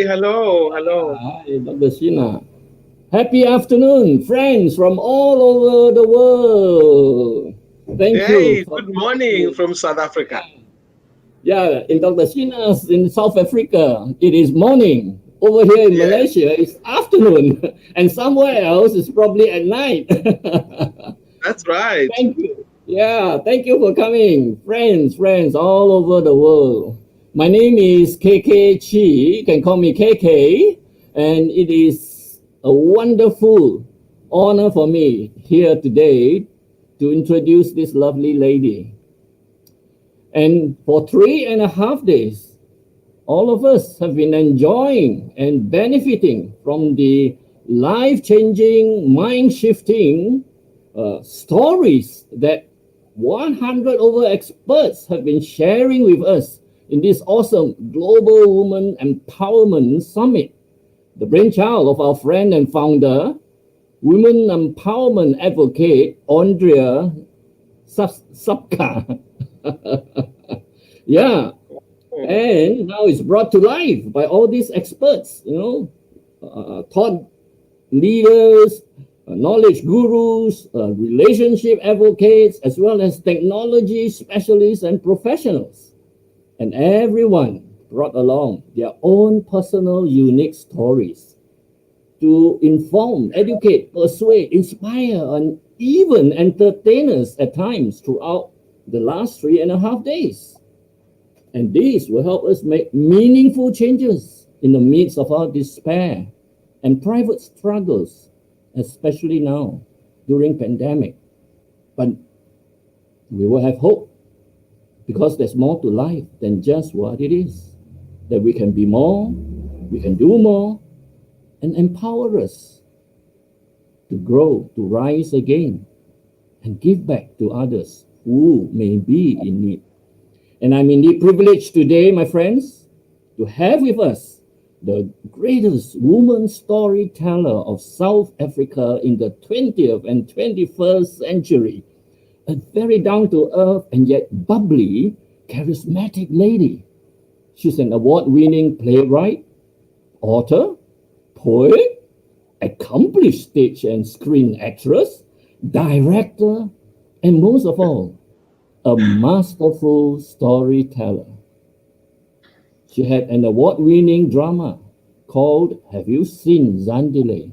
Hello. Hello. Hi, Dr. Sheena. Happy afternoon, friends from all over the world. Thank you Hey, for good morning coming. from South Africa. Yeah, in Dr. Sheena's in South Africa, it is morning. Over here in Yeah, Malaysia, it's afternoon. And somewhere else, it's probably at night. that's right. Thank you. Yeah, thank you for coming, friends all over the world. My name is KK Chee. You can call me KK, and it is a wonderful honor for me here today to introduce this lovely lady. And for 3.5 days, all of us have been enjoying and benefiting from the life changing, mind shifting stories that 100 over experts have been sharing with us in this awesome Global Women Empowerment Summit, the brainchild of our friend and founder, women empowerment advocate Andrea Sapka. Yeah, Oh, and now it's brought to life by all these experts, thought leaders, knowledge gurus, relationship advocates, as well as technology specialists and professionals. And everyone brought along their own personal unique stories to inform, educate, persuade, inspire, and even entertain us at times throughout the last 3.5 days. And this will help us make meaningful changes in the midst of our despair and private struggles, especially now during pandemic. But we will have hope because there's more to life than just what it is. That we can be more, we can do more, and empower us to grow, to rise again, and give back to others who may be in need. And I'm indeed privileged today, my friends, to have with us the greatest woman storyteller of South Africa in the 20th and 21st century, a very down to earth and yet bubbly, charismatic lady. She's an award winning playwright, author, poet, accomplished stage and screen actress, director, and most of all, a masterful storyteller. She had an award winning drama called Have You Seen Zandile,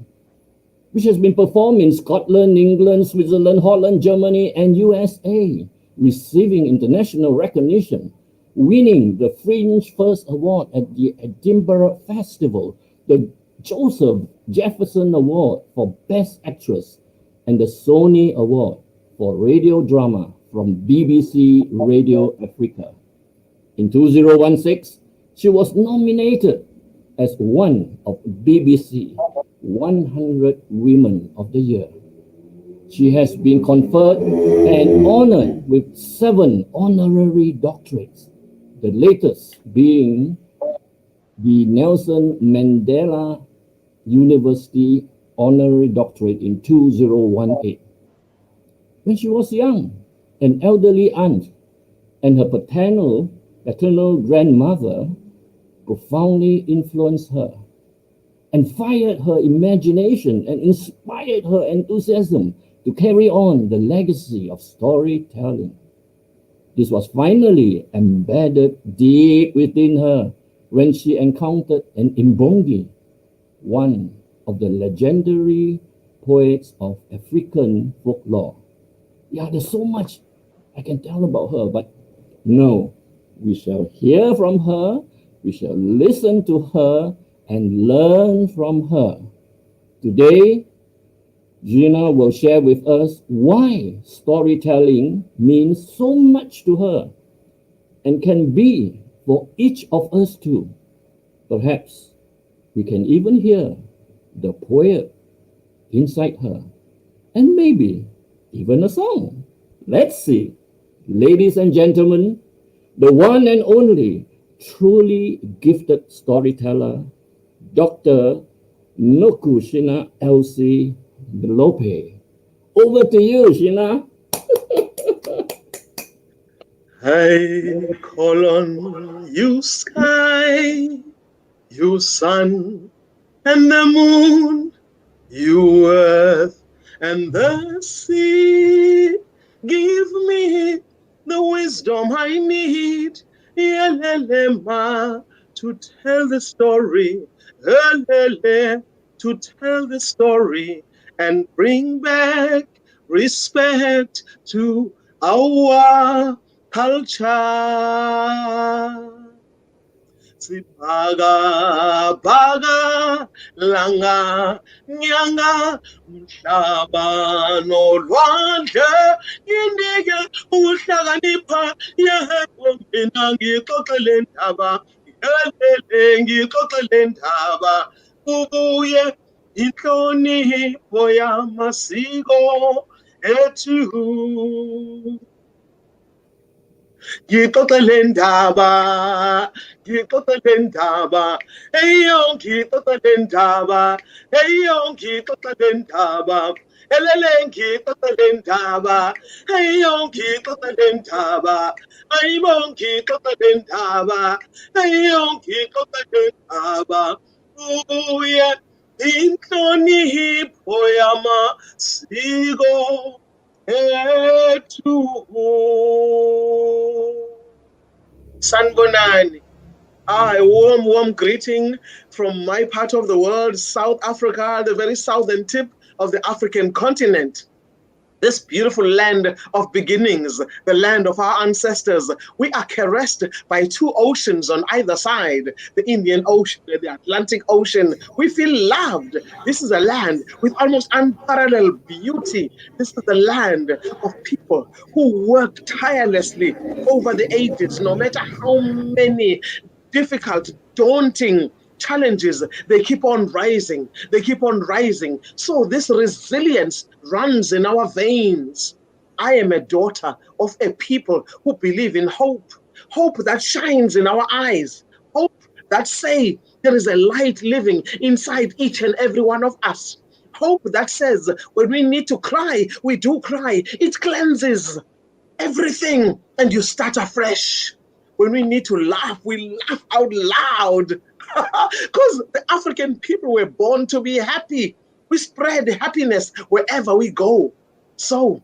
which has been performed in Scotland, England, Switzerland, Holland, Germany, and USA, receiving international recognition, winning the Fringe First Award at the Edinburgh Festival, the Joseph Jefferson Award for Best Actress, and the Sony Award for Radio Drama from BBC Radio Africa. In 2016, she was nominated as one of BBC 100 Women of the Year. She has been conferred and honored with 7 honorary doctorates, the latest being the Nelson Mandela University Honorary Doctorate in 2018. When she was young, an elderly aunt and her paternal grandmother profoundly influenced her and fired her imagination and inspired her enthusiasm to carry on the legacy of storytelling. This was finally embedded deep within her when she encountered an Imbongi, one of the legendary poets of African folklore. Yeah, there's so much I can tell about her, but no, we shall hear from her, we shall listen to her, and learn from her. Today, Gina will share with us why storytelling means so much to her and can be for each of us too. Perhaps we can even hear the poet inside her, and maybe even a song. Let's see. Ladies and gentlemen, the one and only truly gifted storyteller, Dr. Gcina Mhlophe. Over to you, Sheena. I call on you, sky, you sun and the moon, you earth and the sea. Give me the wisdom I need, Yelelema, to tell the story, Yelele, to tell the story and bring back respect to our culture. Sibhakabhaka langa nyanga mhlaba nolwandle indike ukuhlakanipha yebo mina ngixoxele ndaba yelele ngixoxele ndaba kubuye inhlonipho yamasiko ethu. Ngixoxele ndaba, ngixoxele ndaba, eyo ngixoxele ndaba, eyo ngixoxele ndaba, elele ngixoxele ndaba, eyo ngixoxele ndaba, ayibo ngixoxele ndaba, eyo ngixoxele ndaba, ubuye inhlonipho yamasiko ethu. Sanbonani. A warm, warm greeting from my part of the world, South Africa, the very southern tip of the African continent. This beautiful land of beginnings, the land of our ancestors. We are caressed by two oceans on either side, the Indian Ocean and the Atlantic Ocean. We feel loved. This is a land with almost unparalleled beauty. This is the land of people who work tirelessly over the ages, no matter how many difficult, daunting challenges, they keep on rising. They keep on rising. So this resilience runs in our veins. I am a daughter of a people who believe in hope, hope that shines in our eyes, hope that say there is a light living inside each and every one of us. Hope that says when we need to cry, we do cry. It cleanses everything and you start afresh. When we need to laugh, we laugh out loud. Because the African people were born to be happy. We spread happiness wherever we go. So,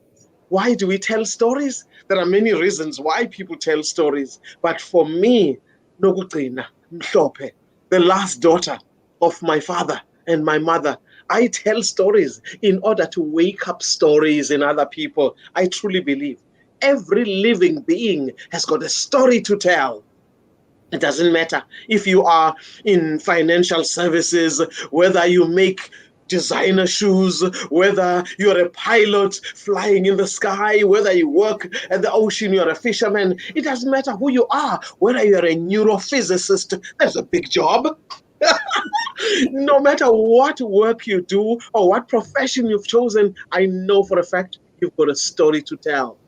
why do we tell stories? There are many reasons why people tell stories. But for me, Gcina Mhlophe, the last daughter of my father and my mother, I tell stories in order to wake up stories in other people. I truly believe every living being has got a story to tell. It doesn't matter if you are in financial services, whether you make designer shoes, whether you're a pilot flying in the sky, whether you work at the ocean, you're a fisherman. It doesn't matter who you are, whether you're a neurophysicist. That's a big job. No matter what work you do or what profession you've chosen, I know for a fact you've got a story to tell.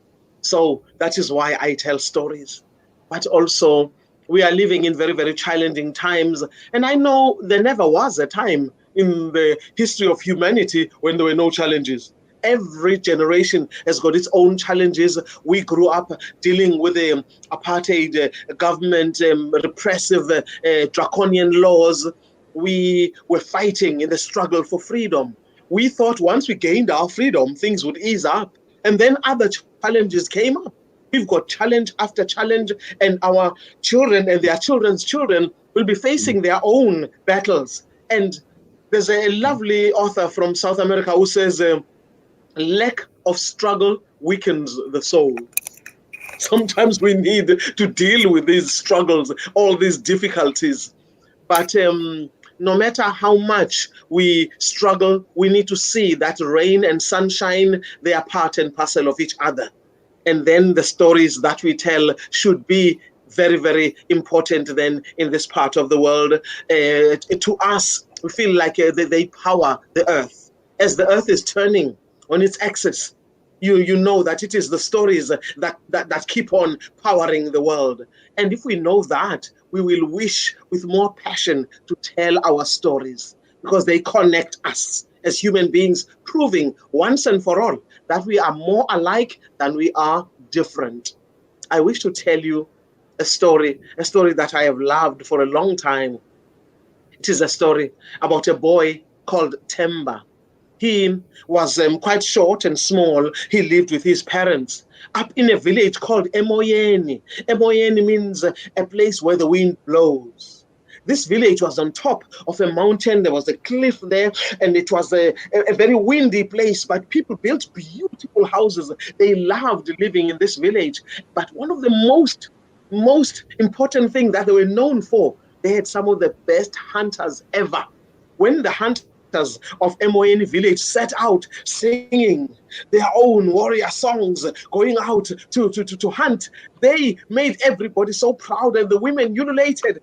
So that is why I tell stories. But also, we are living in very, very challenging times. And I know there never was a time in the history of humanity when there were no challenges. Every generation has got its own challenges. We grew up dealing with the apartheid government, repressive, draconian laws. We were fighting in the struggle for freedom. We thought once we gained our freedom, things would ease up. And then other challenges came up. We've got challenge after challenge, and our children and their children's children will be facing their own battles. And there's a lovely author from South America who says, lack of struggle weakens the soul. Sometimes we need to deal with these struggles, all these difficulties. But no matter how much we struggle, we need to see that rain and sunshine, they are part and parcel of each other. And then the stories that we tell should be very, very important then in this part of the world. To us, we feel like they power the earth. As the earth is turning on its axis, you know that it is the stories that keep on powering the world. And if we know that, we will wish with more passion to tell our stories because they connect us as human beings, proving once and for all that we are more alike than we are different. I wish to tell you a story that I have loved for a long time. It is a story about a boy called Temba. He was quite short and small. He lived with his parents up in a village called Emoyeni. Emoyeni means a place where the wind blows. This village was on top of a mountain. There was a cliff there, and it was a very windy place. But people built beautiful houses. They loved living in this village. But one of the most important thing that they were known for, they had some of the best hunters ever. When the hunters of Emoyeni village set out singing their own warrior songs, going out to hunt, they made everybody so proud, and the women ululated,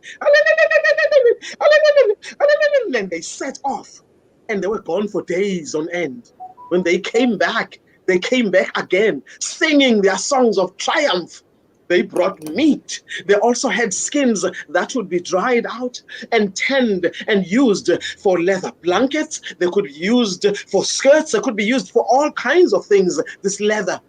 and they set off, and they were gone for days on end. When they came back again, singing their songs of triumph. They brought meat. They also had skins that would be dried out and tanned and used for leather blankets. They could be used for skirts. They could be used for all kinds of things, this leather.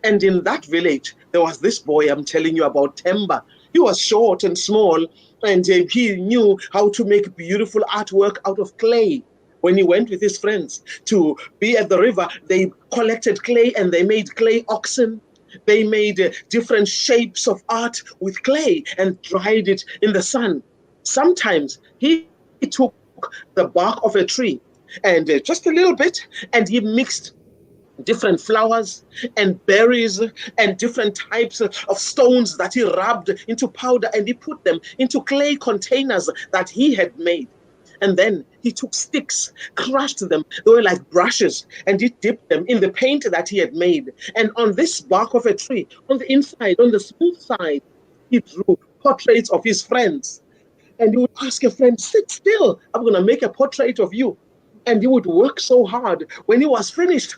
And in that village, there was this boy I'm telling you about, Temba. He was short and small, and he knew how to make beautiful artwork out of clay. When he went with his friends to be at the river, they collected clay and they made clay oxen. They made different shapes of art with clay and dried it in the sun. Sometimes he took the bark of a tree and just a little bit, and he mixed different flowers and berries and different types of stones that he rubbed into powder, and he put them into clay containers that he had made. And then he took sticks, crushed them, they were like brushes, and he dipped them in the paint that he had made. And on this bark of a tree, on the inside, on the smooth side, he drew portraits of his friends. And he would ask a friend, sit still, I'm going to make a portrait of you. And he would work so hard. When he was finished,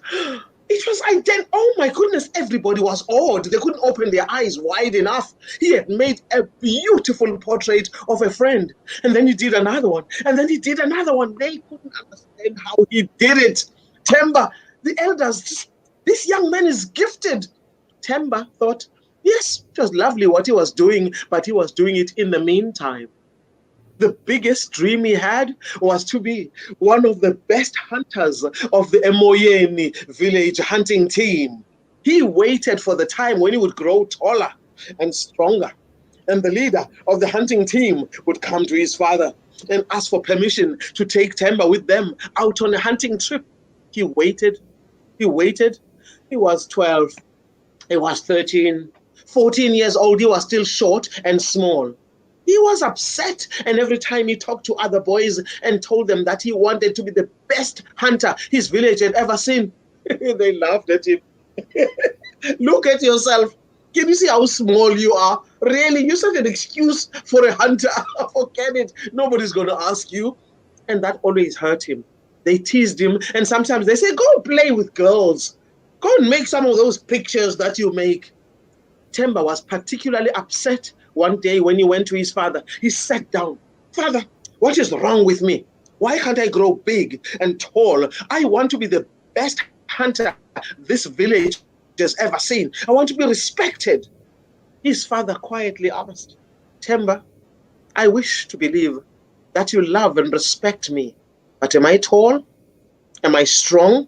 it was identical. Oh my goodness, everybody was awed. They couldn't open their eyes wide enough. He had made a beautiful portrait of a friend. And then he did another one. And then he did another one. They couldn't understand how he did it. Temba, the elders, this young man is gifted. Temba thought, yes, it was lovely what he was doing, but he was doing it in the meantime. The biggest dream he had was to be one of the best hunters of the Emoyeni village hunting team. He waited for the time when he would grow taller and stronger, and the leader of the hunting team would come to his father and ask for permission to take Temba with them out on a hunting trip. He waited. He waited. He was 12. He was 13. 14 years old. He was still short and small. He was upset, and every time he talked to other boys and told them that he wanted to be the best hunter his village had ever seen, they laughed at him. Look at yourself. Can you see how small you are? Really, you're such an excuse for a hunter. Forget it. Nobody's going to ask you. And that always hurt him. They teased him, and sometimes they say, go play with girls. Go and make some of those pictures that you make. Temba was particularly upset one day when he went to his father. He sat down. Father, what is wrong with me? Why can't I grow big and tall? I want to be the best hunter this village has ever seen. I want to be respected. His father quietly asked, Temba, I wish to believe that you love and respect me, but am I tall? Am I strong?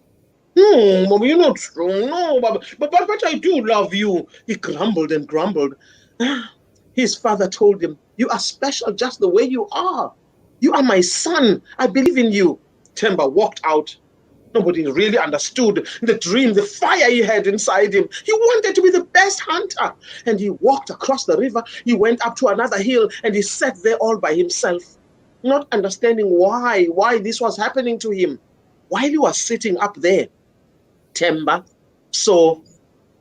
No, Mama, you're not strong. No, Baba. But I do love you. He grumbled and grumbled. His father told him, you are special just the way you are. You are my son. I believe in you. Temba walked out. Nobody really understood the dream, the fire he had inside him. He wanted to be the best hunter. And he walked across the river. He went up to another hill and he sat there all by himself, not understanding why this was happening to him. While he was sitting up there, Temba saw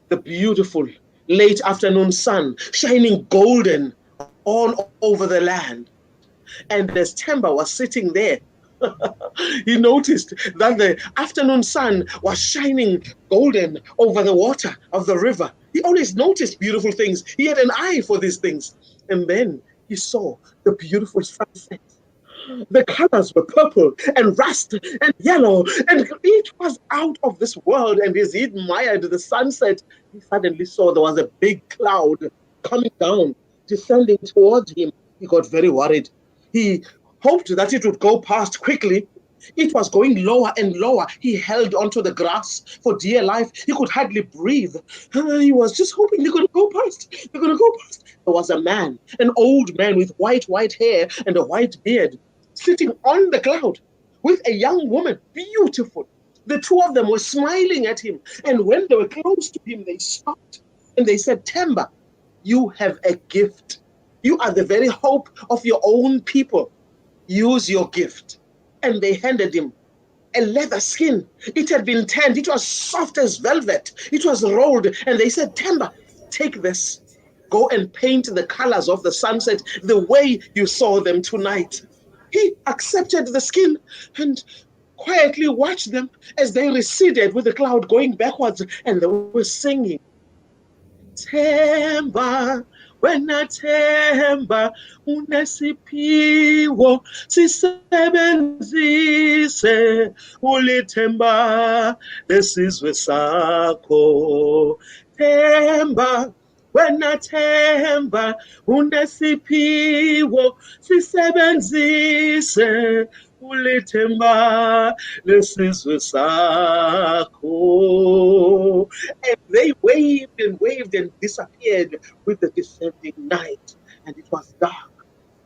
the beautiful late afternoon sun shining golden all over the land. And as Temba was sitting there, he noticed that the afternoon sun was shining golden over the water of the river. He always noticed beautiful things. He had an eye for these things. And then he saw the beautiful sunset. The colors were purple and rust and yellow, and it was out of this world. And as he admired the sunset, he suddenly saw there was a big cloud coming down, descending towards him. He got very worried. He hoped that it would go past quickly. It was going lower and lower. He held onto the grass for dear life. He could hardly breathe. He was just hoping they're going to go past. They're going to go past. There was a man, an old man with white hair and a white beard, sitting on the cloud with a young woman, beautiful. The two of them were smiling at him. And when they were close to him, they stopped and they said, Temba, you have a gift. You are the very hope of your own people. Use your gift. And they handed him a leather skin. It had been tanned. It was soft as velvet. It was rolled. And they said, Temba, take this. Go and paint the colors of the sunset the way you saw them tonight. He accepted the skin and quietly watched them as they receded with the cloud going backwards. And they were singing, Temba, wena Temba, unesiphiwo sisebenzise ulithemba lesizwe sakho. Temba, wena Temba, unesiphiwo sisebenzise ulithemba lesizwe sakho. And they waved and disappeared with the descending night. And it was dark.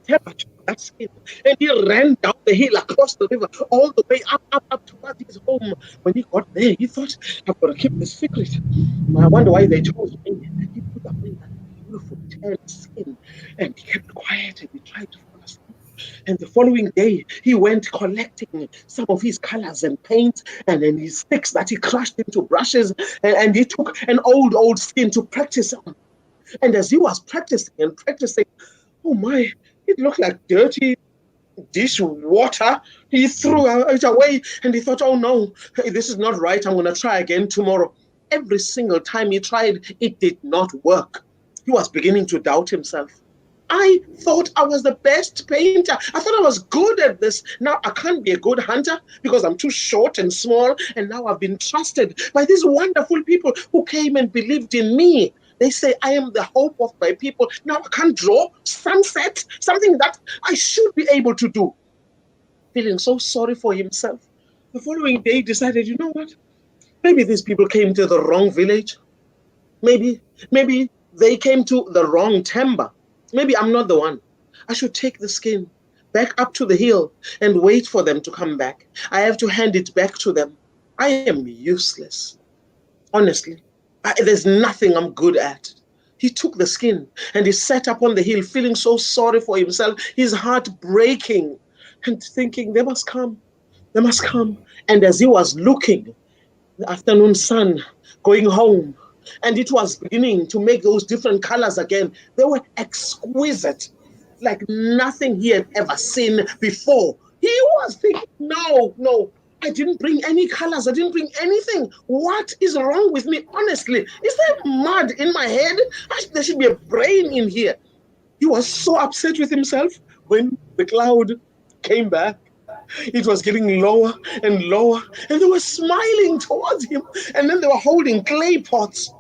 Temba took that skin and he ran down the hill across the river, all the way up towards his home. When he got there, he thought, I've got to keep this secret. I wonder why they told me. He put away that beautiful tan skin and he kept quiet and he tried to fall asleep. And the following day, he went collecting some of his colors and paints and then his sticks that he crushed into brushes. And he took an old skin to practice on. And as he was practicing and practicing, oh my, it looked like dirty dishwater. He threw it away and he thought, oh no, this is not right. I'm going to try again tomorrow. Every single time he tried, it did not work. He was beginning to doubt himself. I thought I was the best painter. I thought I was good at this. Now I can't be a good hunter because I'm too short and small. And now I've been trusted by these wonderful people who came and believed in me. They say I am the hope of my people. Now I can't draw sunset, something that I should be able to do. Feeling so sorry for himself. The following day he decided, you know what? Maybe these people came to the wrong village. Maybe they came to the wrong Temba. Maybe I'm not the one. I should take the skin back up to the hill and wait for them to come back. I have to hand it back to them. I am useless. Honestly, there's nothing I'm good at. He took the skin and he sat up on the hill feeling so sorry for himself, his heart breaking and thinking, they must come. They must come. And as he was looking, the afternoon sun going home, and it was beginning to make those different colors again. They were exquisite, like nothing he had ever seen before. He was thinking, no, I didn't bring any colors. I didn't bring anything. What is wrong with me? Honestly, is there mud in my head? There should be a brain in here. He was so upset with himself when the cloud came back. It was getting lower and lower, and they were smiling towards him. And then they were holding clay pots.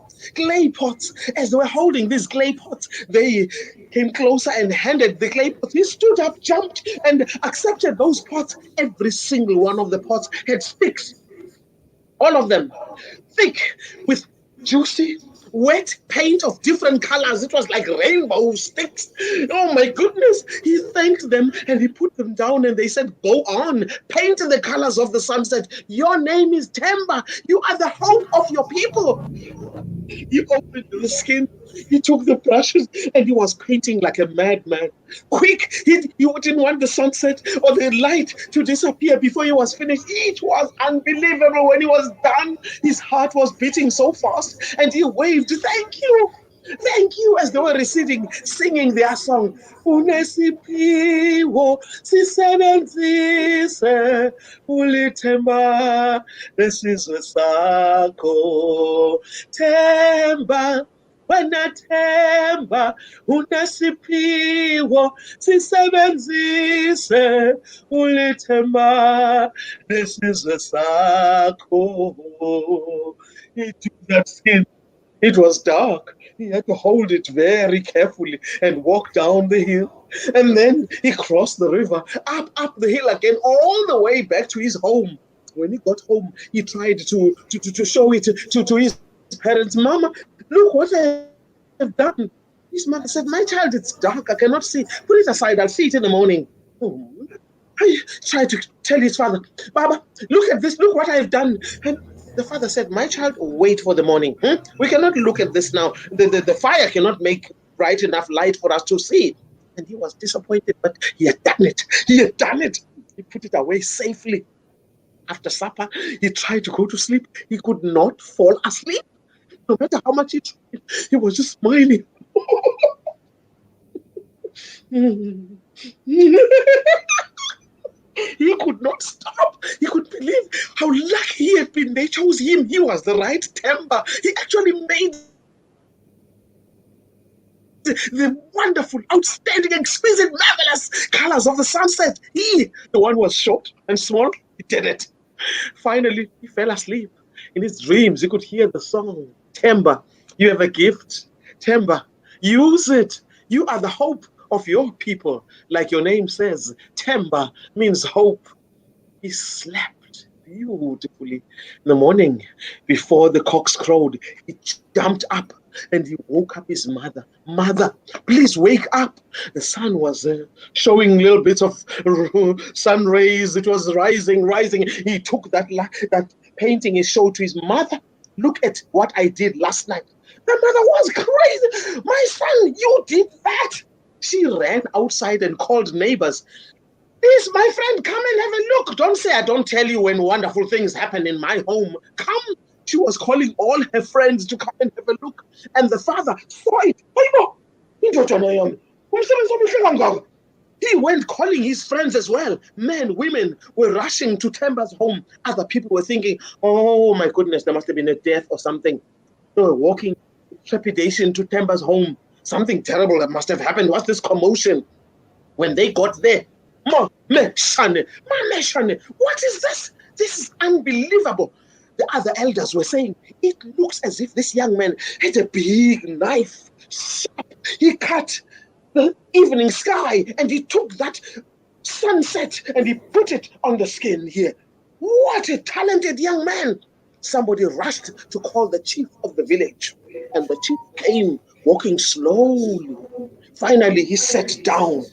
As they were holding these clay pots, they came closer and handed the clay pots. He stood up, jumped, and accepted those pots. Every single one of the pots had sticks, all of them thick with juicy wet paint of different colors. It was like rainbow sticks. Oh my goodness. He thanked them and he put them down and they said, go on, paint the colors of the sunset. Your name is Temba. You are the hope of your people. He opened the skin, he took the brushes, and he was painting like a madman. Quick! He didn't want the sunset or the light to disappear before he was finished. It was unbelievable. When he was done, his heart was beating so fast, and he waved, thank you! Thank you, as they were receding, singing their song. Unesiphiwo sisebenzise ulithemba lesizwe sakho. Temba, wena Temba, unesiphiwo sisebenzise ulithemba lesizwe sakho. He took that skin. It was dark. He had to hold it very carefully and walk down the hill. And then he crossed the river, up the hill again, all the way back to his home. When he got home, he tried to show it to his parents. Mama, look what I have done. His mother said, my child, it's dark. I cannot see. Put it aside. I'll see it in the morning. Oh. I tried to tell his father, Baba, look at this. Look what I have done. And the father said, my child, wait for the morning. We cannot look at this now. The fire cannot make bright enough light for us to see. And he was disappointed, but he had done it. He had done it. He put it away safely. After supper, he tried to go to sleep. He could not fall asleep. No matter how much he tried, he was just smiling. He could not stop. He could believe how lucky he had been. They chose him. He was the right timber. He actually made the wonderful, outstanding, exquisite, marvelous colors of the sunset. He, the one who was short and small, he did it. Finally, he fell asleep. In his dreams, he could hear the song, Timber, you have a gift. Timber, use it. You are the hope of your people. Like your name says, Timber means hope. He slept beautifully. In the morning, before the cocks crowed, he jumped up and he woke up his mother. Mother, please wake up. The sun was showing little bits of sun rays. It was rising. He took that painting he showed to his mother. Look at what I did last night. My mother was crazy. My son, you did that. She ran outside and called neighbors. Please, my friend, come and have a look. Don't say I don't tell you when wonderful things happen in my home. Come. She was calling all her friends to come and have a look. And the father saw it. He went calling his friends as well. Men, women were rushing to Temba's home. Other people were thinking, oh my goodness, there must have been a death or something. They were walking with trepidation to Temba's home. Something terrible that must have happened. What's this commotion? When they got there, what is this? This is unbelievable. The other elders were saying, it looks as if this young man had a big knife. Sharp. He cut the evening sky and he took that sunset and he put it on the skin here. What a talented young man. Somebody rushed to call the chief of the village, and the chief came walking slowly. Finally, he sat down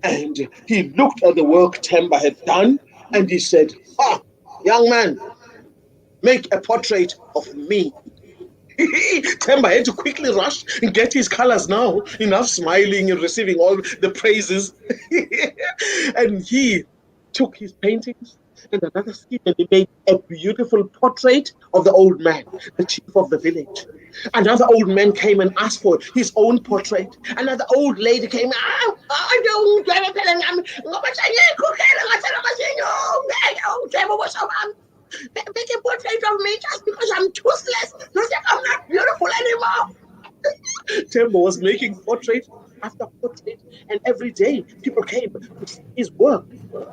and he looked at the work Temba had done and he said, young man, make a portrait of me. Temba had to quickly rush and get his colors now, enough smiling and receiving all the praises. And he took his paintings and another scheme and he made a beautiful portrait of the old man, the chief of the village. Another old man came and asked for his own portrait. Another old lady came, make a portrait of me just because I'm toothless. Not that I'm not beautiful anymore. Tembo was making portrait after portrait, and every day people came to see his work.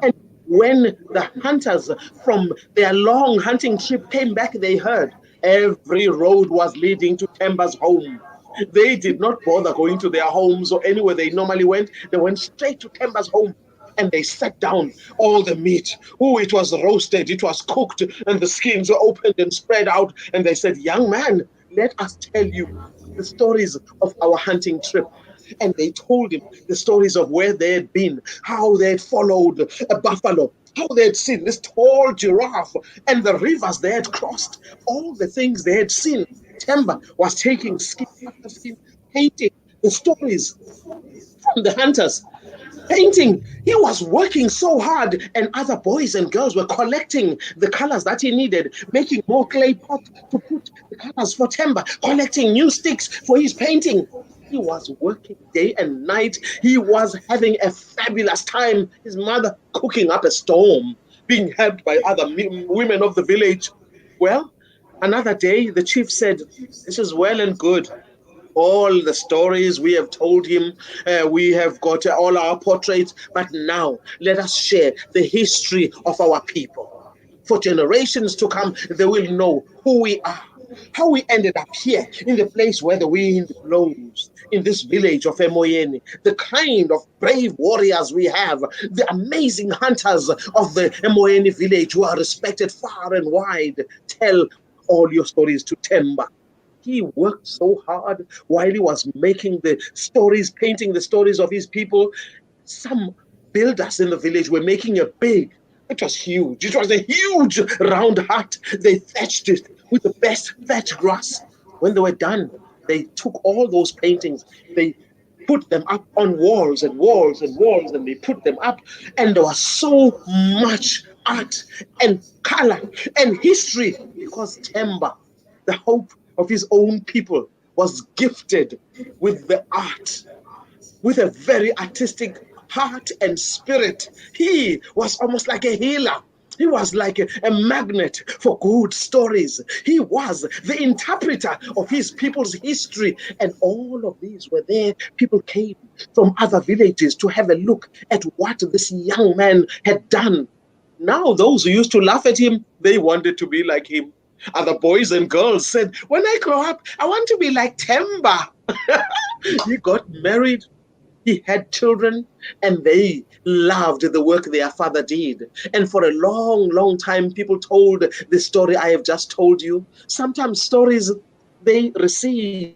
And when the hunters from their long hunting trip came back, they heard every road was leading to Temba's home. They did not bother going to their homes or anywhere they normally went. They went straight to Temba's home. And they sat down, all the meat. Oh, it was roasted, it was cooked, and the skins were opened and spread out. And they said, young man, let us tell you the stories of our hunting trip. And they told him the stories of where they had been, how they had followed a buffalo, how they had seen this tall giraffe, and the rivers they had crossed, all the things they had seen. Temba was taking skin after skin, painting the stories from the hunters. Painting. He was working so hard, and other boys and girls were collecting the colors that he needed, making more clay pots to put the colors for Temba, collecting new sticks for his painting. He was working day and night. He was having a fabulous time. His mother cooking up a storm, being helped by other women of the village. Well, another day, the chief said, this is well and good. All the stories we have told him, we have got all our portraits, but now let us share the history of our people. For generations to come, they will know who we are, how we ended up here in the place where the wind blows. in this village of Emoyeni, the kind of brave warriors we have, the amazing hunters of the Emoyeni village who are respected far and wide, tell all your stories to Temba. He worked so hard while he was making the stories, painting the stories of his people. Some builders in the village were making it big. It was huge. It was a huge round hut. They thatched it with the best thatch grass. When they were done, they took all those paintings, they put them up on walls and walls and walls, and they put them up. And there was so much art and color and history because Temba, the hope of his own people, was gifted with the art, with a very artistic heart and spirit. He was almost like a healer. He was like a magnet for good stories. He was the interpreter of his people's history. And all of these were there. People came from other villages to have a look at what this young man had done. Now, those who used to laugh at him, they wanted to be like him. Other boys and girls said, when I grow up, I want to be like Temba. He got married, he had children, and they loved the work their father did. And for a long, long time, people told the story I have just told you. Sometimes stories, they recede,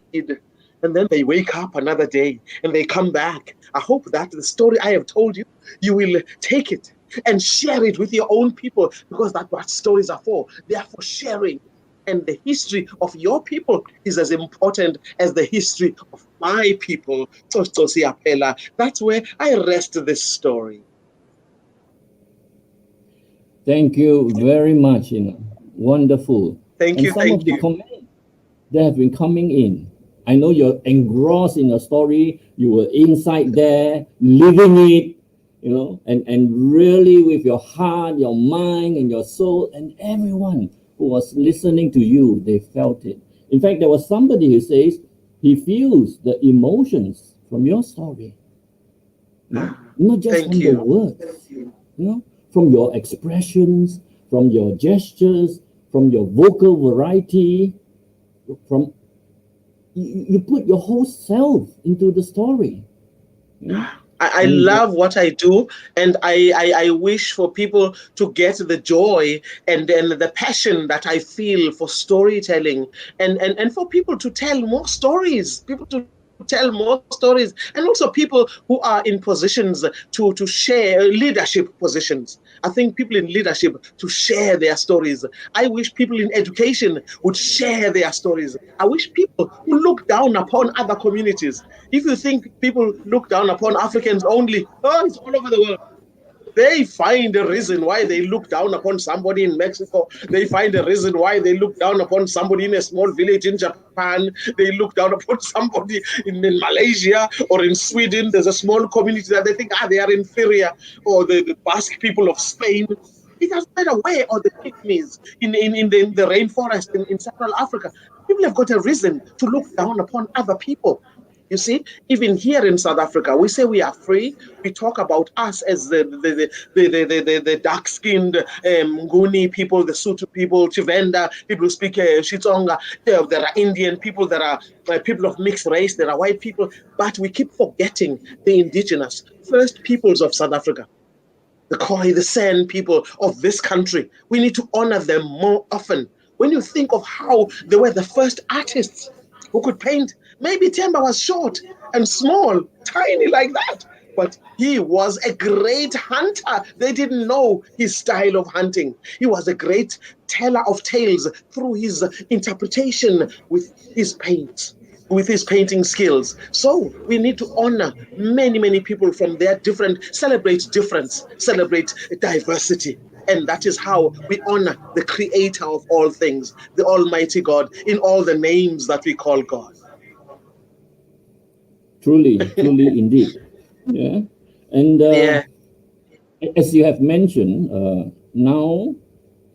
and then they wake up another day and they come back. I hope that the story I have told you, you will take it and share it with your own people, because that's what stories are for. They are for sharing. And the history of your people is as important as the history of my people. That's where I rest this story. Thank you very much. Wonderful. Thank and you. some Thank of the you. comments that have been coming in, I know you're engrossed in the story. You were inside there, living it, and really with your heart, your mind, and your soul, and everyone who was listening to you, they felt it. In fact, there was somebody who says he feels the emotions from your story. Not just Thank from you. the words, from your expressions, from your gestures, from your vocal variety, from you put your whole self into the story. I love what I do, and I wish for people to get the joy and the passion that I feel for storytelling, and for people to tell more stories, and also people who are in positions to share leadership positions. I think people in leadership to share their stories. I wish people in education would share their stories. I wish people who look down upon other communities. If you think people look down upon Africans only, oh, it's all over the world. They find a reason why they look down upon somebody in Mexico. They find a reason why they look down upon somebody in a small village in Japan. They look down upon somebody in Malaysia or in Sweden. There's a small community that they think, they are inferior, or the Basque people of Spain. It doesn't matter where, or the pygmies in the rainforest in Central Africa. People have got a reason to look down upon other people. You see, even here in South Africa, we say we are free. We talk about us as the dark-skinned Nguni people, the Sotho people, Chivenda, people who speak Xitsonga. There are Indian people, there are people of mixed race, there are white people. But we keep forgetting the indigenous first peoples of South Africa, the Khoi, the San people of this country. We need to honor them more often. When you think of how they were the first artists who could paint, maybe Temba was short and small, tiny like that, but he was a great hunter. They didn't know his style of hunting. He was a great teller of tales through his interpretation with his paints, with his painting skills. So we need to honor many, many people from their celebrate difference, celebrate diversity. And that is how we honor the creator of all things, the Almighty God, in all the names that we call God. Truly, truly indeed. Yeah. And Yeah. as you have mentioned, now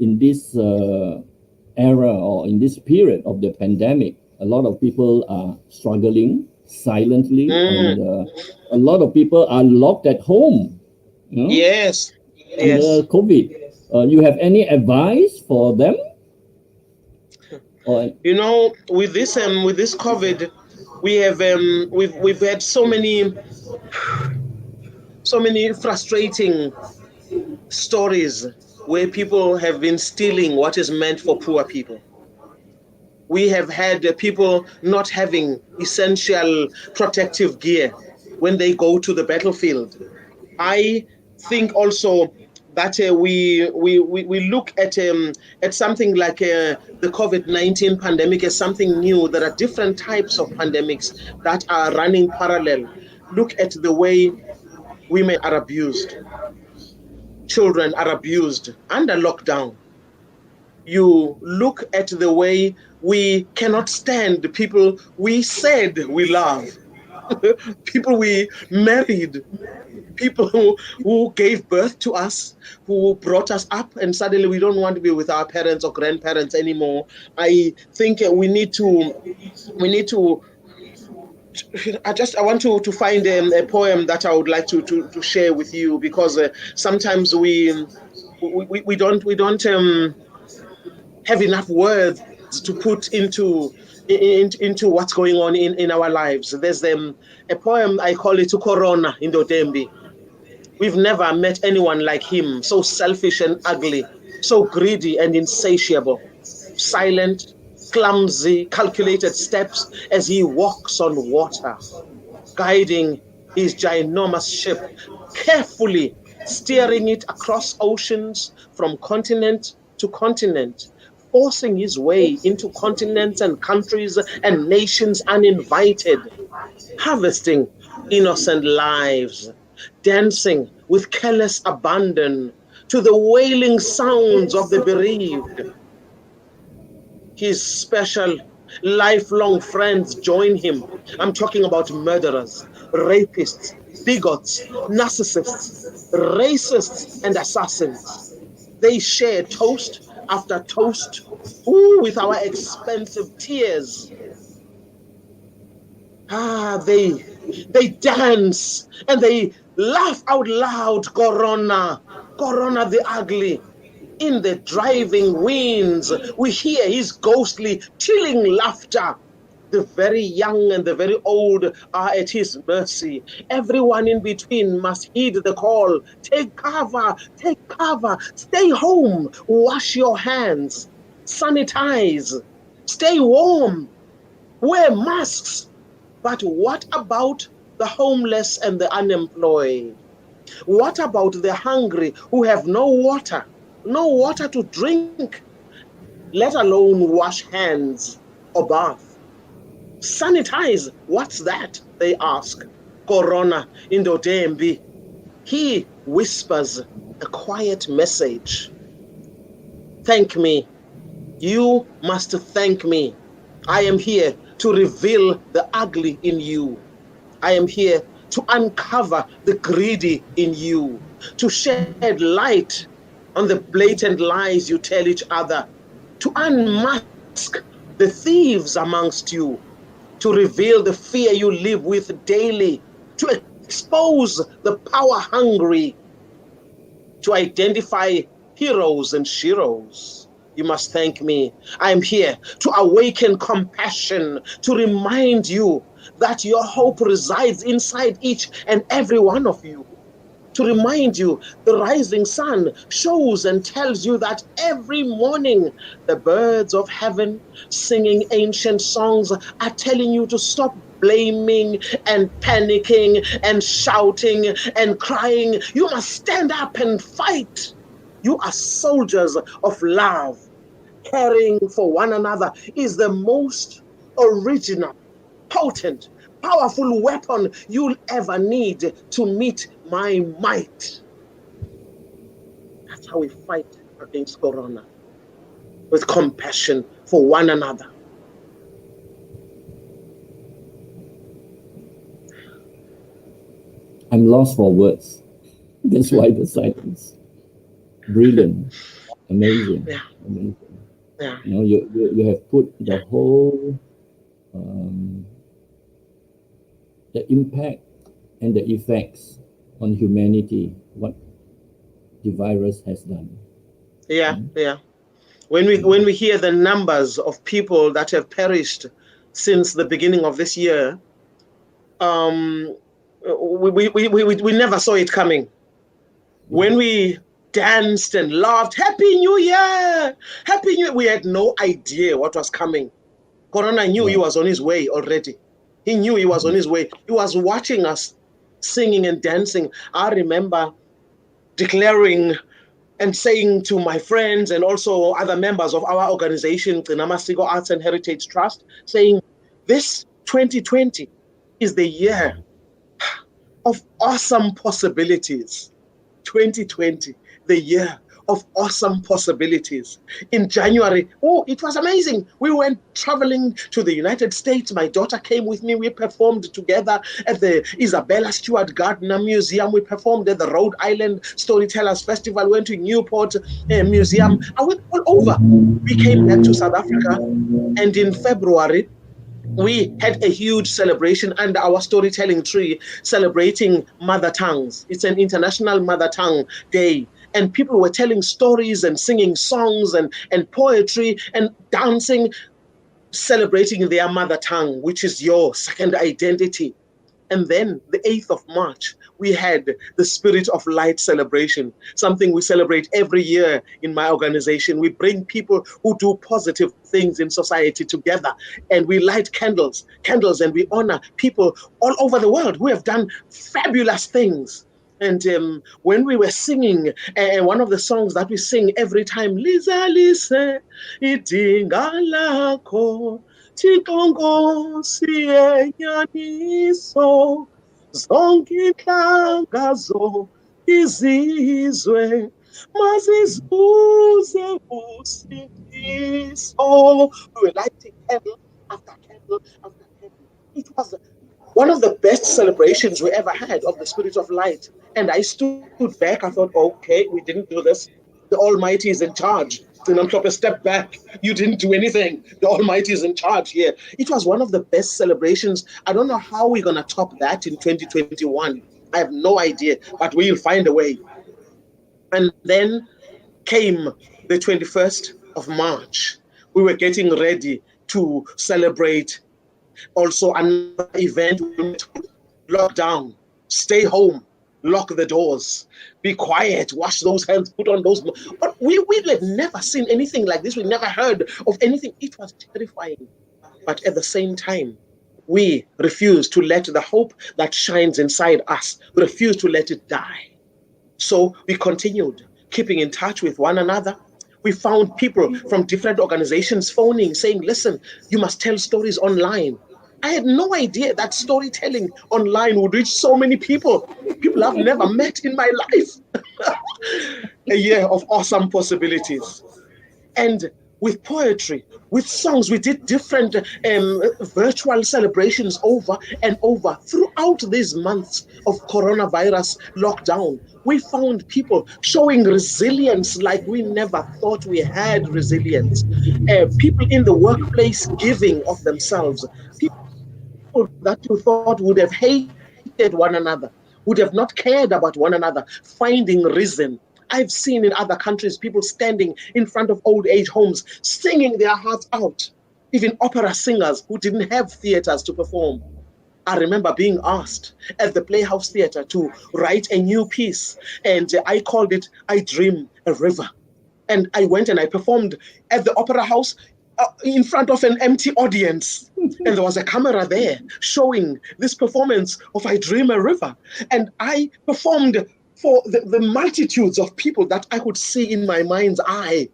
in this era or in this period of the pandemic, a lot of people are struggling silently, and a lot of people are locked at home. Yes. Under Yes. COVID. You have any advice for them? With this COVID, We have we've had so many frustrating stories where people have been stealing what is meant for poor people. We have had people not having essential protective gear when they go to the battlefield. I think also that we look at something like the COVID-19 pandemic as something new. There are different types of pandemics that are running parallel. Look at the way women are abused, children are abused under lockdown. You look at the way we cannot stand people we said we love, people we married, people who gave birth to us, who brought us up, and suddenly we don't want to be with our parents or grandparents anymore. I think we need to I want to find a poem that I would like to share with you, because sometimes we don't have enough words to put into what's going on in our lives. There's a poem, I call it Corona in Dotembi. We've never met anyone like him, so selfish and ugly, so greedy and insatiable, silent, clumsy, calculated steps as he walks on water, guiding his ginormous ship, carefully steering it across oceans from continent to continent, forcing his way into continents and countries and nations uninvited, harvesting innocent lives, dancing with careless abandon to the wailing sounds of the bereaved. His special lifelong friends join him. I'm talking about murderers, rapists, bigots, narcissists, racists, and assassins. They share toast after toast, with our expensive tears. They dance and they laugh out loud. Corona, Corona the ugly. In the driving winds, we hear his ghostly, chilling laughter. The very young and the very old are at his mercy. Everyone in between must heed the call. Take cover, stay home, wash your hands, sanitize, stay warm, wear masks. But what about the homeless and the unemployed? What about the hungry who have no water to drink, let alone wash hands or bath? Sanitize, what's that? They ask. Corona in Dotembi. He whispers a quiet message. Thank me. You must thank me. I am here to reveal the ugly in you. I am here to uncover the greedy in you, to shed light on the blatant lies you tell each other, to unmask the thieves amongst you, to reveal the fear you live with daily, to expose the power hungry, to identify heroes and sheroes. You must thank me. I am here to awaken compassion, to remind you that your hope resides inside each and every one of you. To remind you, the rising sun shows and tells you that every morning the birds of heaven singing ancient songs are telling you to stop blaming and panicking and shouting and crying. You must stand up and fight. You are soldiers of love. Caring for one another is the most original, potent, powerful weapon you'll ever need to meet my might. That's how we fight against Corona, with compassion for one another. I'm lost for words. That's why the silence. Brilliant, amazing, Yeah, amazing. yeah, You have put the whole um, the impact and the effects on humanity, what the virus has done. yeah, Mm. yeah. When we hear the numbers of people that have perished since the beginning of this year, um, we never saw it coming. When we danced and laughed, Happy New Year! Happy New Year! We had no idea what was coming. Corona knew he was on his way already. He knew he was on his way. He was watching us singing and dancing. I remember declaring and saying to my friends and also other members of our organization, Gcina Mhlophe Arts and Heritage Trust, saying, this 2020 is the year of awesome possibilities. 2020, the year of awesome possibilities. In January, oh, it was amazing. We went traveling to the United States. My daughter came with me. We performed together at the Isabella Stewart Gardner Museum. We performed at the Rhode Island Storytellers Festival, went to Newport Museum. I went all over. We came back to South Africa, and in February, we had a huge celebration under our storytelling tree celebrating mother tongues. It's an international mother tongue day. And people were telling stories and singing songs and poetry and dancing, celebrating their mother tongue, which is your second identity. And then the 8th of March, we had the Spirit of Light celebration, something we celebrate every year in my organization. We bring people who do positive things in society together, and we light candles, and we honor people all over the world who have done fabulous things. And when we were singing, one of the songs that we sing every time, Liza Lise, idinga lakho, Thixo Nkosi yenyaniso, zonke inhlanga izizwe, mazizuze usindiso. We were lighting candle after candle after candle. It was one of the best celebrations we ever had of the Spirit of Light. And I stood back. I thought, okay, we didn't do this. The Almighty is in charge. Gcina Mhlophe, step back. You didn't do anything. The Almighty is in charge here. It was one of the best celebrations. I don't know how we're going to top that in 2021. I have no idea, but we'll find a way. And then came the 21st of March. We were getting ready to celebrate also another event. Lockdown, stay home, lock the doors, be quiet, wash those hands, put on those. But we had never seen anything like this. We never heard of anything. It was terrifying. But at the same time, we refused to let the hope that shines inside us, we refused to let it die. So we continued keeping in touch with one another. We found people from different organizations phoning, saying, listen, you must tell stories online. I had no idea that storytelling online would reach so many people I've never met in my life. A year of awesome possibilities. And with poetry, with songs, we did different virtual celebrations over and over throughout these months of coronavirus lockdown. We found people showing resilience like we never thought we had resilience. People in the workplace giving of themselves. People that you thought would have hated one another, would have not cared about one another, finding reason. I've seen in other countries people standing in front of old age homes, singing their hearts out. Even opera singers who didn't have theaters to perform. I remember being asked at the Playhouse Theatre to write a new piece, and I called it I Dream a River. And I went and I performed at the Opera House in front of an empty audience. And there was a camera there showing this performance of I Dream a River. And I performed for the multitudes of people that I could see in my mind's eye.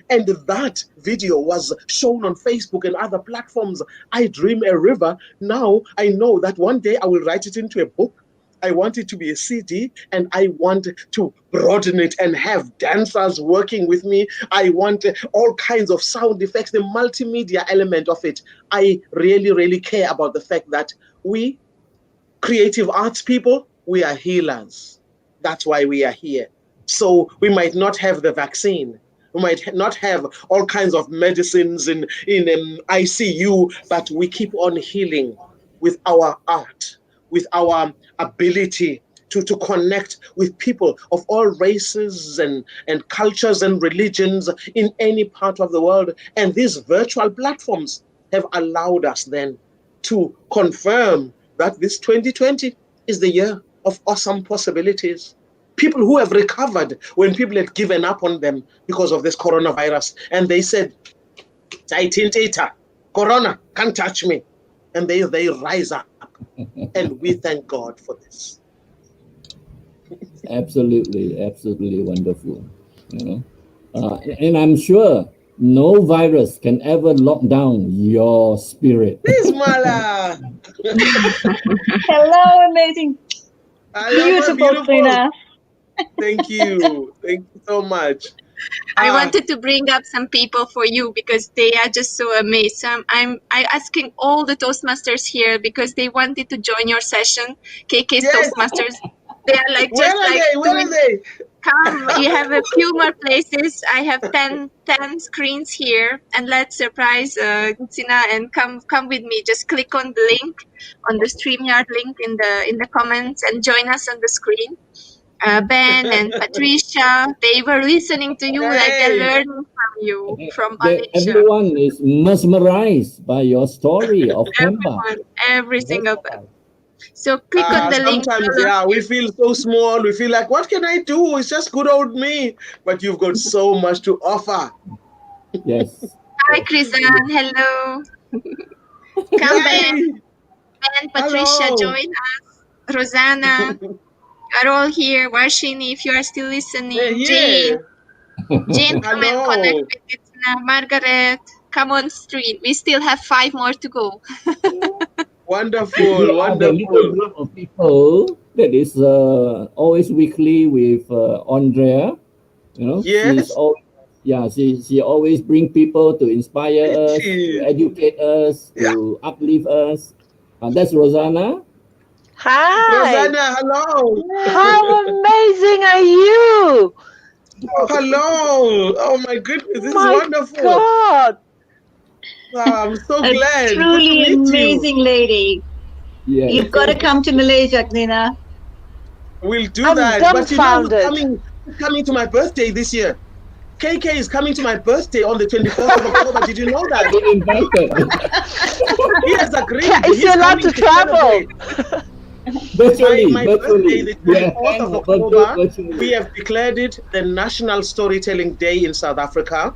And that video was shown on Facebook and other platforms. I Dream a River. Now I know that one day I will write it into a book. I want it to be a CD, and I want to broaden it and have dancers working with me. I want all kinds of sound effects, the multimedia element of it. I really, really care about the fact that we, creative arts people, we are healers. That's why we are here. So we might not have the vaccine. We might not have all kinds of medicines in ICU, but we keep on healing with our art, with our ability to connect with people of all races and cultures and religions in any part of the world. And these virtual platforms have allowed us then to confirm that this 2020 is the year of awesome possibilities. People who have recovered when people had given up on them because of this coronavirus. And they said, Corona can't touch me. And they rise up. And we thank God for this. Absolutely, absolutely wonderful. You know, and I'm sure no virus can ever lock down your spirit. This Mala. Hello, amazing, Hello, beautiful Trina. Thank you. Thank you so much. I wanted to bring up some people for you because they are just so amazed. So I'm asking all the Toastmasters here because they wanted to join your session. KK's Yes. Toastmasters. They are like Where just are like they? Where are they? come. You have a few more places. I have 10 screens here, and let's surprise Gcina and come with me. Just click on the link, on the StreamYard link in the comments, and join us on the screen. Ben and Patricia, they were listening to you, like they're learning from you, from Malaysia. Everyone is mesmerized by your story of Pemba. Every single person. So click on the link. Sometimes, we feel so small. We feel like, what can I do? It's just good old me. But you've got so much to offer. Yes. Hi, Krisan. Hello. Come, Ben. Ben, Patricia, join us. Rosanna. Are all here. Warshini, if you are still listening. Jane. Jane, come and connect with Gcina. Margaret, come on stream. We still have 5 more to go. Wonderful, wonderful. The little group of people that is always weekly with Andrea. You know, yes. She always bring people to inspire us, to educate us, to uplift us. That's Rosanna. Hi. Rosanna, hello. How amazing are you? Oh, hello. Oh my goodness, this is wonderful. God. I'm so glad. A truly amazing lady. Yes. You've got to come to Malaysia, Gcina. We'll do I'm that. dumbfounded. But you know who's coming to my birthday this year? KK is coming to my birthday on the 24th of October. Did you know that? He has agreed. Is he allowed to travel? My birthday, the 24th of October, we have declared it the National Storytelling Day in South Africa.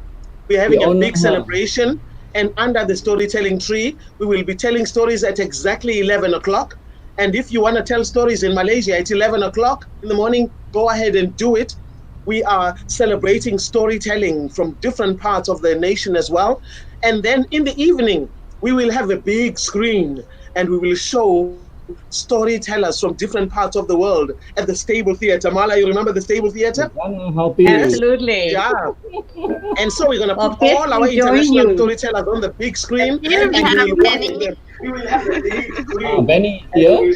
We're having a big celebration. And under the storytelling tree, we will be telling stories at exactly 11 o'clock. And if you want to tell stories in Malaysia at 11 o'clock in the morning, go ahead and do it. We are celebrating storytelling from different parts of the nation as well. And then in the evening, we will have a big screen and we will show storytellers from different parts of the world at the Stable Theatre. Mala, you remember the Stable Theatre? Absolutely. Yeah. And so we're going to put all our international storytellers on the big screen. And we will watch them. Benny here.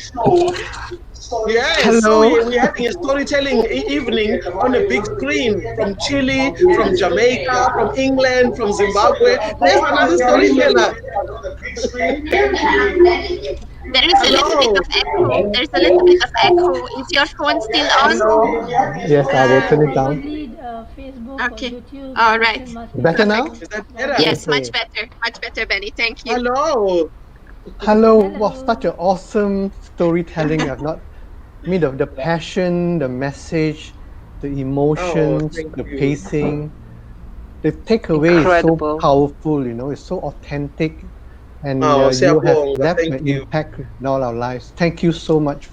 Yes, hello. So we're having a storytelling evening on a big screen from Chile, from Jamaica, from England, from Zimbabwe. There's another storyteller. There is a little bit of echo. There's a little bit of echo. Is your phone still on? Yes, I will turn it down. Okay. All right. Better now? Is that better? Yes, much better. Much better, Benny. Thank you. Hello. Hello. Wow, such an awesome storytelling. I've not the passion, the message, the emotions, the pacing. The takeaway is so powerful, it's so authentic. And you have left an impact in all our lives. Thank you so much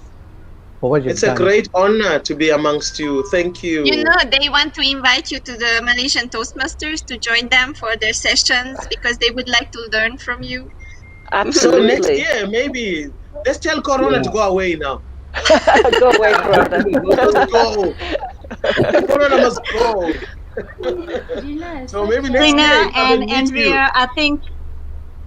for what you've done. It's a great honor to be amongst you. Thank you. You know, they want to invite you to the Malaysian Toastmasters to join them for their sessions because they would like to learn from you. Absolutely. So next year, maybe, let's tell Corona to go away now. Go away, Corona. Must go. Corona must go. So maybe next year. And Andrea, I think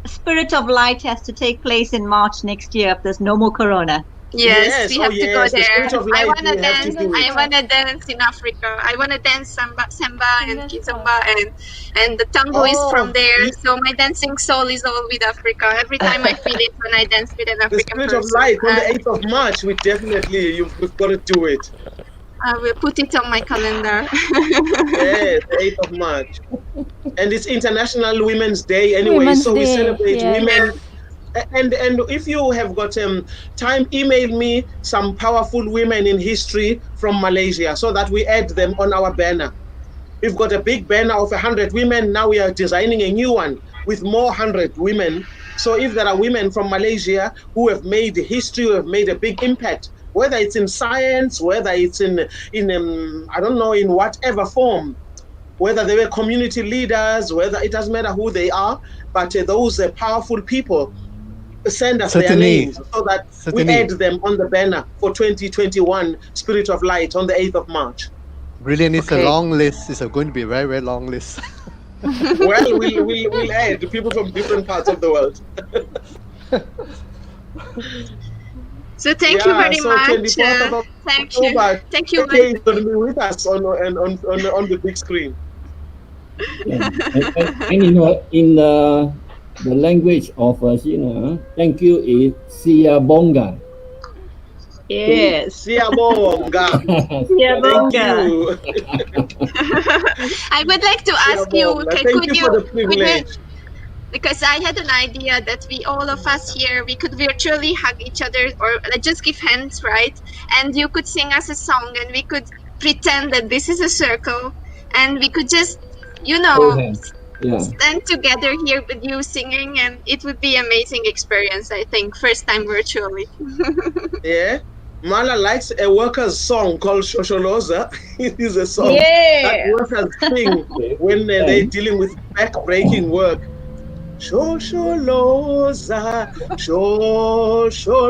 Spirit of Light has to take place in March next year if there's no more Corona. Yes, we have to go there. I want to dance. I want to dance in Africa. I want to dance samba and kizomba, and the tango is from there. So my dancing soul is all with Africa. Every time I feel it when I dance with an African person. The Spirit of Light on the 8th of March. We've got to do it. I will put it on my calendar. Yes, 8th of March. And it's International Women's Day anyway, so we celebrate women. And if you have got time, email me some powerful women in history from Malaysia so that we add them on our banner. We've got a big banner of 100 women. Now we are designing a new one with more 100 women. So if there are women from Malaysia who have made history, who have made a big impact, whether it's in science, whether it's in I don't know, in whatever form, whether they were community leaders, whether it doesn't matter who they are, but those powerful people, send us their names so that we add them on the banner for 2021 Spirit of Light on the 8th of March. Brilliant. It's a long list. It's going to be a very, very long list. Well, we'll add people from different parts of the world. So thank you very much. Thank you. Thank you. KK is going to be with us on the big screen. Yeah. And you know, in the language of Gcina, thank you is Siabonga. Yes. Siabonga. Siabonga. I would like to ask you, thank you for the privilege. Because I had an idea that all of us here, we could virtually hug each other or just give hands, right? And you could sing us a song and we could pretend that this is a circle and we could just, stand together here with you singing, and it would be an amazing experience, I think, first time virtually. Yeah. Mala likes a workers' song called Shosholoza. It is a song that workers sing when they're dealing with back-breaking work. Shosholoza, Shosholoza,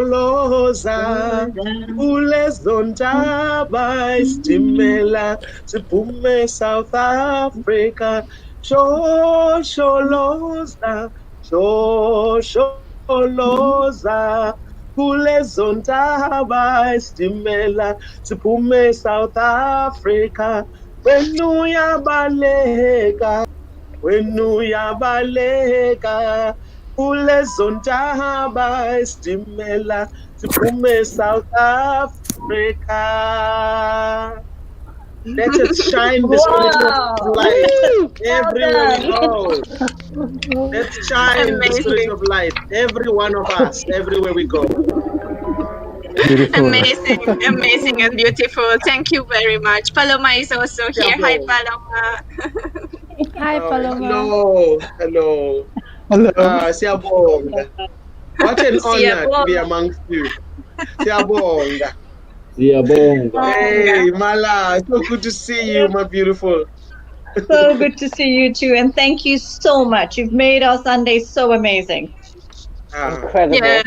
ulezontaba istimela, siphume South Africa. Shosholoza, Shosholoza, ulezontaba istimela, siphume South Africa. When uyabaleka ulezontaba istimela siphume South Africa. Let us shine the spiritual light everywhere we go. Let's shine the spirit of light, every one of us, everywhere we go. Beautiful. Amazing and beautiful. Thank you very much. Paloma is also here. Hi, Paloma. Hi, Paloma. Hello. Siyabonga. What an honor to be amongst you. Siyabonga. Hey, Mala, so good to see you, my beautiful. So good to see you too, and thank you so much. You've made our Sunday so amazing. Incredible.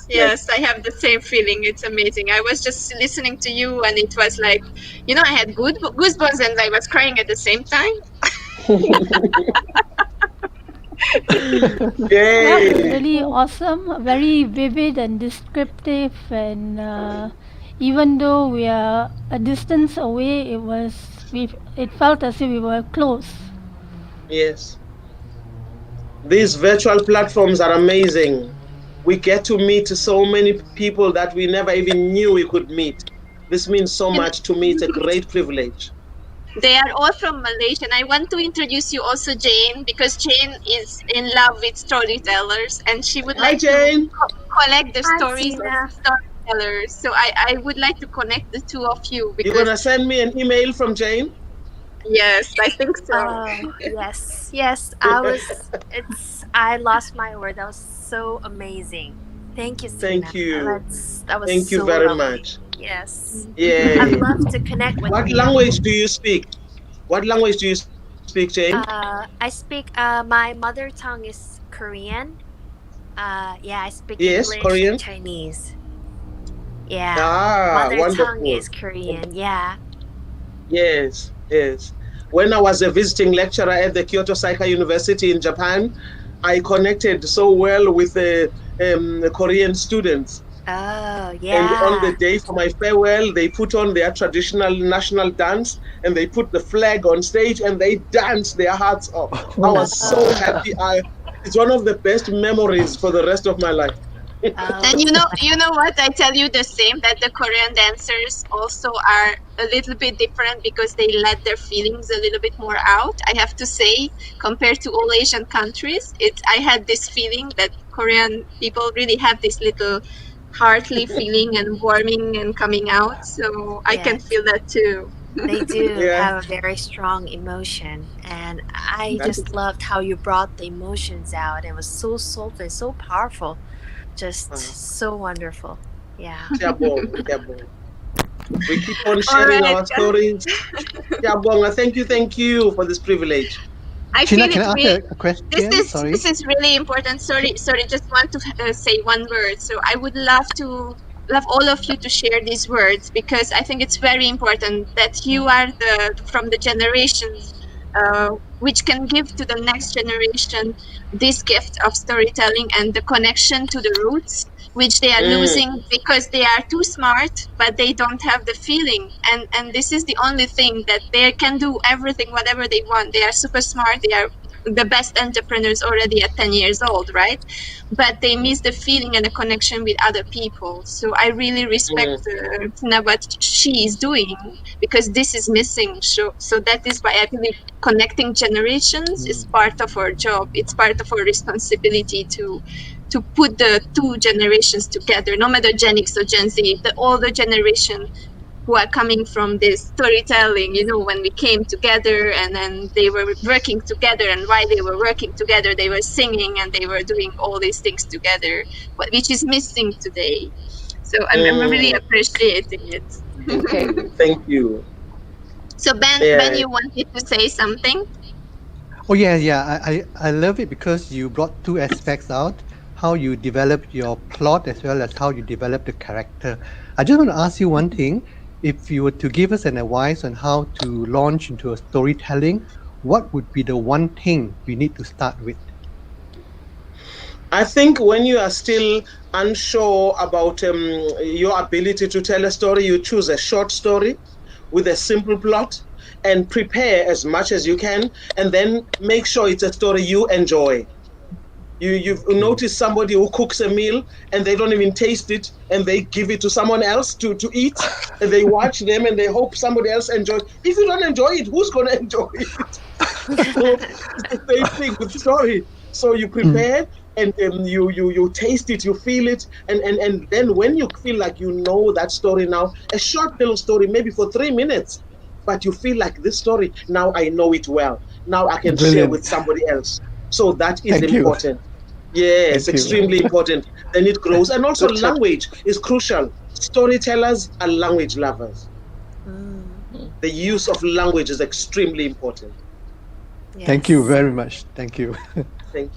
Yes, I have the same feeling. It's amazing. I was just listening to you, and it was like, I had goosebumps, and I was crying at the same time. That was really awesome, very vivid and descriptive, and even though we are a distance away, it felt as if we were close. Yes. These virtual platforms are amazing. We get to meet so many people that we never even knew we could meet. This means so much to me. It's a great privilege. They are all from Malaysia. And I want to introduce you also, Jane, because Jane is in love with storytellers, and she would like to collect the stories of storytellers. So I would like to connect the two of you. You're going to send me an email from Jane? Yes, I think so. Yes. I lost my word. That was so amazing. Thank you, Gcina. Thank you. That was Thank you very much. Yes. Yeah. I'd love to connect with you. What language do you speak? What language do you speak, Jane? I speak, my mother tongue is Korean. I speak English Korean. and Chinese. Yeah. Mother wonderful. tongue is Korean. Yeah. Yes. When I was a visiting lecturer at the Kyoto Saika University in Japan, I connected so well with the Korean students. Oh, yeah. And on the day for my farewell, they put on their traditional national dance, and they put the flag on stage, and they danced their hearts off. I was so happy. It's one of the best memories for the rest of my life. And you know what? I tell you the same, that the Korean dancers also are a little bit different because they let their feelings a little bit more out. I have to say, compared to all Asian countries, I had this feeling that Korean people really have this little heartly feeling and warming and coming out. So I can Yes, feel that too. they do Yeah, have a very strong emotion, and I that just is. loved how you brought the emotions out. It was so soulful and so powerful, just Uh, so wonderful. Yeah. Siyabonga, siyabonga. We keep on All sharing right, our guys. stories. Siyabonga, thank you for this privilege. I Gina, feel can it I ask really. a question? This Sorry. is really important. Sorry. Just want to say one word. So I would love all of you to share these words because I think it's very important that you are from the generations which can give to the next generation this gift of storytelling and the connection to the roots, which they are Mm, losing because they are too smart but they don't have the feeling. And this is the only thing that they can do everything whatever they want. They are super smart. They are the best entrepreneurs already at 10 years old, right? But they miss the feeling and the connection with other people. So I really mm, respect what she is doing because this is missing. So that is why I believe connecting generations is part of our job. It's part of our responsibility to put the two generations together, no matter Gen X or Gen Z, the older generation who are coming from this storytelling, when we came together and then they were working together, and while they were working together, they were singing and they were doing all these things together, which is missing today. So I'm really mm. appreciating it. Okay. Thank you. So Ben, Yeah. you wanted to say something? Oh yeah, yeah. I love it because you brought two aspects out, how you develop your plot as well as how you develop the character. I just want to ask you one thing. If you were to give us an advice on how to launch into a storytelling, what would be the one thing we need to start with? I think when you are still unsure about your ability to tell a story, you choose a short story with a simple plot and prepare as much as you can, and then make sure it's a story you enjoy. You've noticed somebody who cooks a meal and they don't even taste it and they give it to someone else to eat, and they watch them and they hope somebody else enjoys. If you don't enjoy it, who's going to enjoy it? So it's the same thing with story. So you prepare and you taste it, you feel it, and then when you feel like you know that story now, a short little story, maybe for 3 minutes, but you feel like this story now I know it well. Now I can share Brilliant. with somebody else. So that is Thank you. important. Yes, Thank you. extremely important. Then it grows. And also, Good tip. language is crucial. Storytellers are language lovers. Mm, The use of language is extremely important. Thank you yes. very much. Thank you. Thank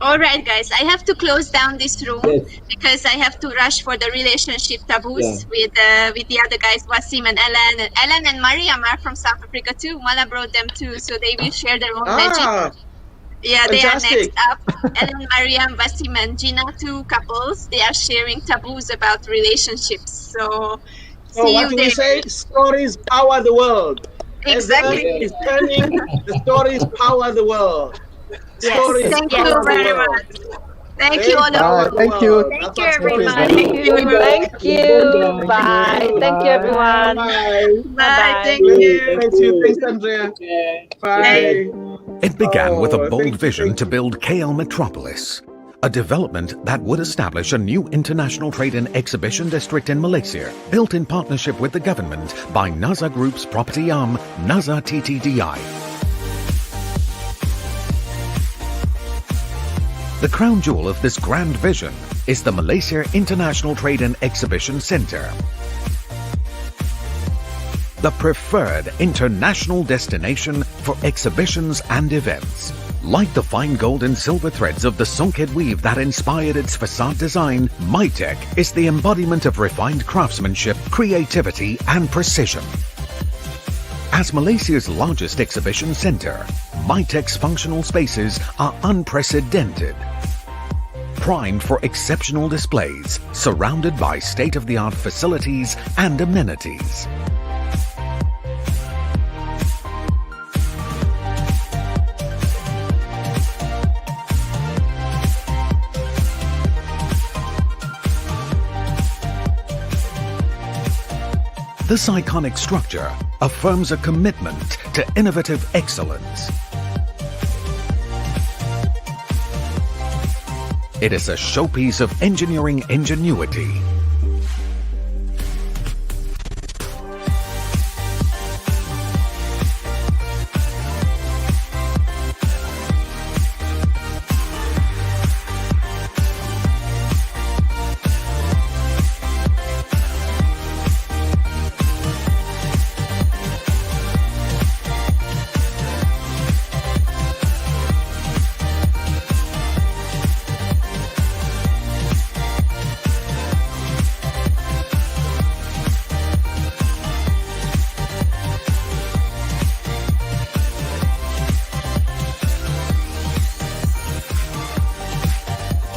All right, guys, I have to close down this room Yes. because I have to rush for the relationship Yeah. taboos with the other guys, Wasim and Ellen. And Ellen and Mariam are from South Africa too. Mala brought them too, so they will share their own magic. Ah, Yeah, they are next fantastic. up. Ellen, Mariam, Wasim, and Gina, two couples. They are sharing taboos about relationships. So So see what you do we there. say? Stories power the world. As the earth Exactly. Yeah. is turning, the stories power the world. Yes. Stories Thank you power the very world. much. Thank you They all of power Bye. the Thank you. world. Thank That's you, what stories everybody. do. Thank you. Thank you. Bye. Thank you, Bye. everyone. Bye. Bye Bye. bye. Thank You, you. thank Thanks you. you. Thanks, Andrea. Take care. Take Thank Bye. care. It began with a Oh, bold thank you. vision Thank to you. build KL Metropolis, a development that would establish a new international trade and exhibition district in Malaysia, built in partnership with the government by NASA Group's property arm, NASA TTDI. The crown jewel of this grand vision is the Malaysia International Trade and Exhibition Centre, the preferred international destination for exhibitions and events. Like the fine gold and silver threads of the Songket weave that inspired its facade design, MyTech is the embodiment of refined craftsmanship, creativity and precision. As Malaysia's largest exhibition centre, MyTech's functional spaces are unprecedented. Primed for exceptional displays, surrounded by state-of-the-art facilities and amenities. This iconic structure affirms a commitment to innovative excellence. It is a showpiece of engineering ingenuity.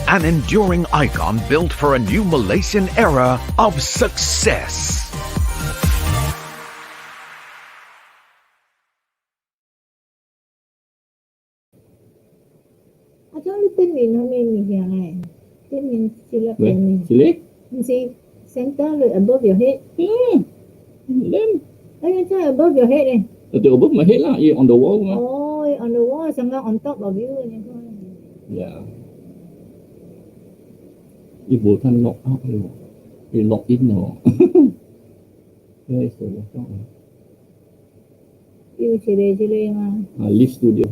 An enduring icon built for a new Malaysian era of success. Ở chỗ nó tên mình hôm nay mình giờ này tên mình chỉ là Where? mình Chile? see center rồi above your head. Then, Ấy cho above your head này. the above my head lah, yeah, on the wall. Oh, on the wall, somewhere on top of you này thôi. Yeah. It will can lock out. It lock in now. Where is the lock out? Yêu chỉ đề mà. Live studio.